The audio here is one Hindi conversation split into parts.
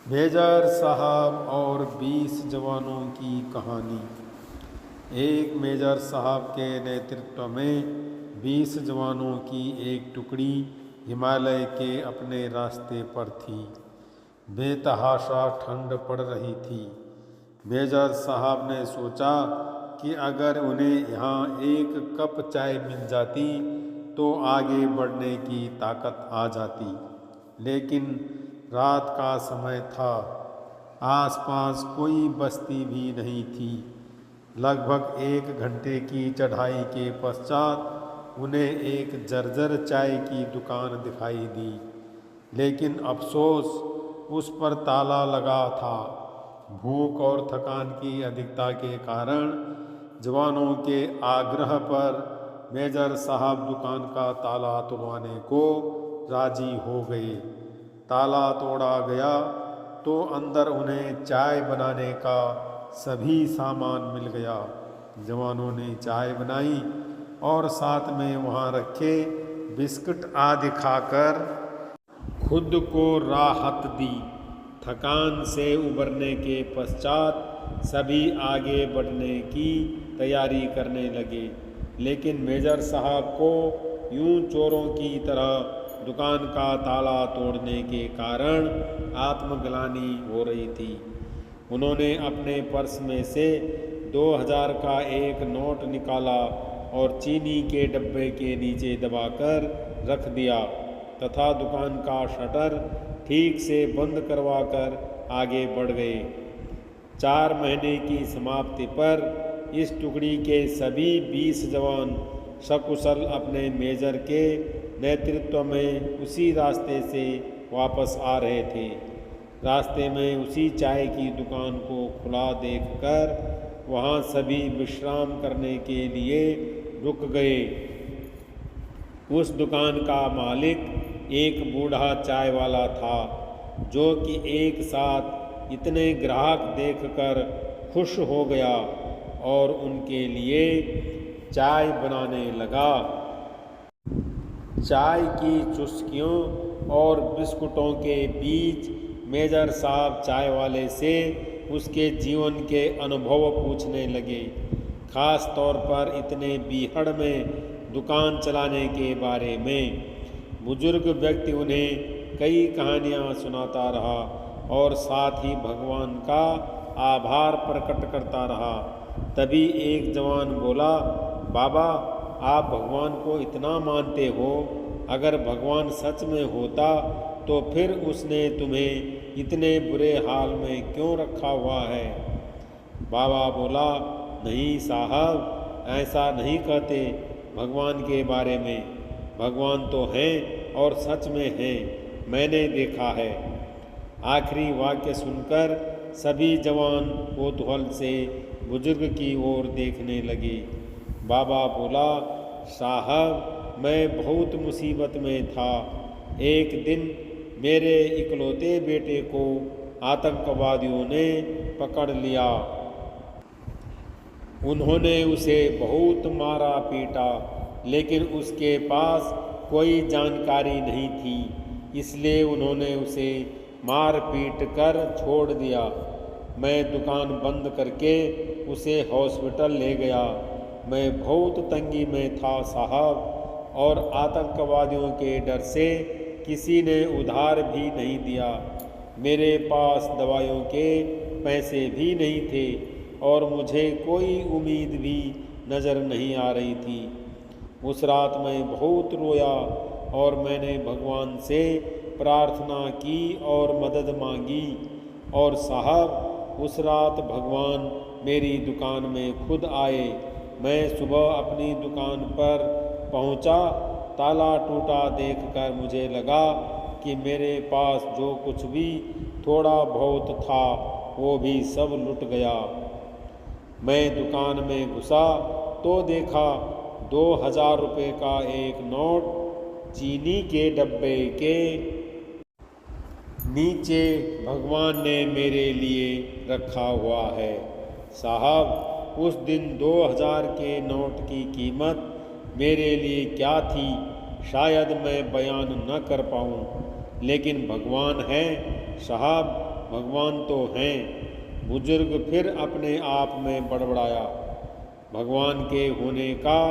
मेजर साहब और 20 जवानों की कहानी। एक मेजर साहब के नेतृत्व में 20 जवानों की एक टुकड़ी हिमालय के अपने रास्ते पर थी। बेतहाशा ठंड पड़ रही थी। मेजर साहब ने सोचा कि अगर उन्हें यहाँ एक कप चाय मिल जाती तो आगे बढ़ने की ताकत आ जाती। लेकिन रात का समय था। आसपास कोई बस्ती भी नहीं थी। लगभग 1 घंटे की चढ़ाई के पश्चात उन्हें एक जर्जर चाय की दुकान दिखाई दी। लेकिन अफसोस, उस पर ताला लगा था। भूख और थकान की अधिकता के कारण जवानों के आग्रह पर मेजर साहब दुकान का ताला तोड़वाने को राजी हो गए। ताला तोड़ा गया तो अंदर उन्हें चाय बनाने का सभी सामान मिल गया। जवानों ने चाय बनाई और साथ में वहाँ रखे बिस्कुट आदि खाकर खुद को राहत दी। थकान से उबरने के पश्चात सभी आगे बढ़ने की तैयारी करने लगे। लेकिन मेजर साहब को यूं चोरों की तरह दुकान का ताला तोड़ने के कारण आत्मग्लानि हो रही थी। उन्होंने अपने पर्स में से 2000 का एक नोट निकाला और चीनी के डब्बे के नीचे दबाकर रख दिया तथा दुकान का शटर ठीक से बंद करवाकर आगे बढ़ गए। 4 महीने की समाप्ति पर इस टुकड़ी के सभी 20 जवान सकुशल अपने मेजर के नेतृत्व में उसी रास्ते से वापस आ रहे थे। रास्ते में उसी चाय की दुकान को खुला देखकर वहाँ सभी विश्राम करने के लिए रुक गए। उस दुकान का मालिक एक बूढ़ा चाय वाला था, जो कि एक साथ इतने ग्राहक देखकर खुश हो गया और उनके लिए चाय बनाने लगा। चाय की चुस्कियों और बिस्कुटों के बीच मेजर साहब चाय वाले से उसके जीवन के अनुभव पूछने लगे, खास तौर पर इतने बीहड़ में दुकान चलाने के बारे में। बुजुर्ग व्यक्ति उन्हें कई कहानियाँ सुनाता रहा और साथ ही भगवान का आभार प्रकट करता रहा। तभी एक जवान बोला, बाबा, आप भगवान को इतना मानते हो, अगर भगवान सच में होता तो फिर उसने तुम्हें इतने बुरे हाल में क्यों रखा हुआ है? बाबा बोला, नहीं साहब, ऐसा नहीं कहते भगवान के बारे में। भगवान तो हैं और सच में हैं, मैंने देखा है। आखिरी वाक्य सुनकर सभी जवान कौतूहल से बुजुर्ग की ओर देखने लगे। बाबा बोला, साहब, मैं बहुत मुसीबत में था। एक दिन मेरे इकलौते बेटे को आतंकवादियों ने पकड़ लिया। उन्होंने उसे बहुत मारा पीटा, लेकिन उसके पास कोई जानकारी नहीं थी, इसलिए उन्होंने उसे मार पीट कर छोड़ दिया। मैं दुकान बंद करके उसे हॉस्पिटल ले गया। मैं बहुत तंगी में था साहब, और आतंकवादियों के डर से किसी ने उधार भी नहीं दिया। मेरे पास दवाइयों के पैसे भी नहीं थे और मुझे कोई उम्मीद भी नज़र नहीं आ रही थी। उस रात मैं बहुत रोया और मैंने भगवान से प्रार्थना की और मदद मांगी। और साहब, उस रात भगवान मेरी दुकान में खुद आए। मैं सुबह अपनी दुकान पर पहुंचा। ताला टूटा देखकर मुझे लगा कि मेरे पास जो कुछ भी थोड़ा बहुत था वो भी सब लुट गया। मैं दुकान में घुसा तो देखा 2000 रुपये का एक नोट चीनी के डब्बे के नीचे भगवान ने मेरे लिए रखा हुआ है। साहब, उस दिन 2000 के नोट की कीमत मेरे लिए क्या थी, शायद मैं बयान न कर पाऊँ, लेकिन भगवान है साहब भगवान तो हैं। बुजुर्ग फिर अपने आप में बड़बड़ाया। भगवान के होने का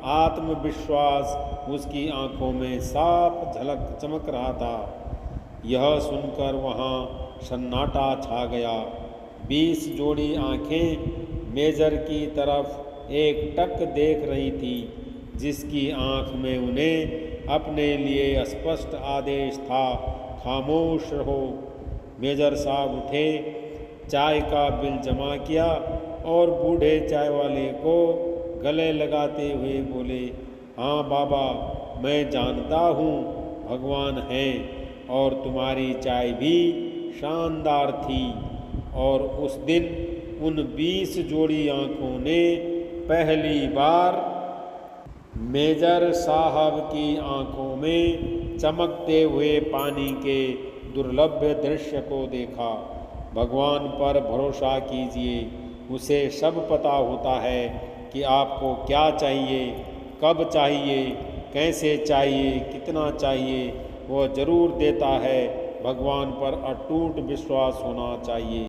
आत्मविश्वास उसकी आंखों में साफ झलक चमक रहा था। यह सुनकर वहाँ सन्नाटा छा गया। 20 जोड़ी आंखें मेजर की तरफ एकटक देख रही थी, जिसकी आंख में उन्हें अपने लिए स्पष्ट आदेश था, खामोश रहो। मेजर साहब उठे, चाय का बिल जमा किया और बूढ़े चाय वाले को गले लगाते हुए बोले, हाँ बाबा, मैं जानता हूँ भगवान हैं और तुम्हारी चाय भी शानदार थी। और उस दिन उन 20 जोड़ी आंखों ने पहली बार मेजर साहब की आंखों में चमकते हुए पानी के दुर्लभ दृश्य को देखा। भगवान पर भरोसा कीजिए, उसे सब पता होता है कि आपको क्या चाहिए, कब चाहिए, कैसे चाहिए, कितना चाहिए, वह जरूर देता है। भगवान पर अटूट विश्वास होना चाहिए।